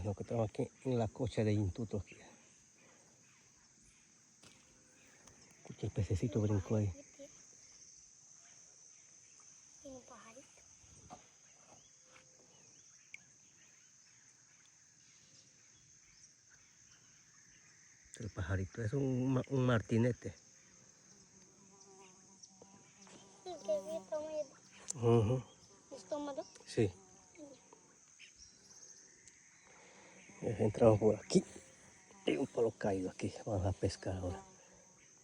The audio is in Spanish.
Lo que estamos aquí en la cocha de Intuto aquí. Escucha, el pececito brincó ahí. Y un pajarito. El pajarito es un martinete. Sí, que vi tomado. ¿Estómago? Sí. Entramos por aquí. Hay un palo caído aquí. Vamos a pescar ahora.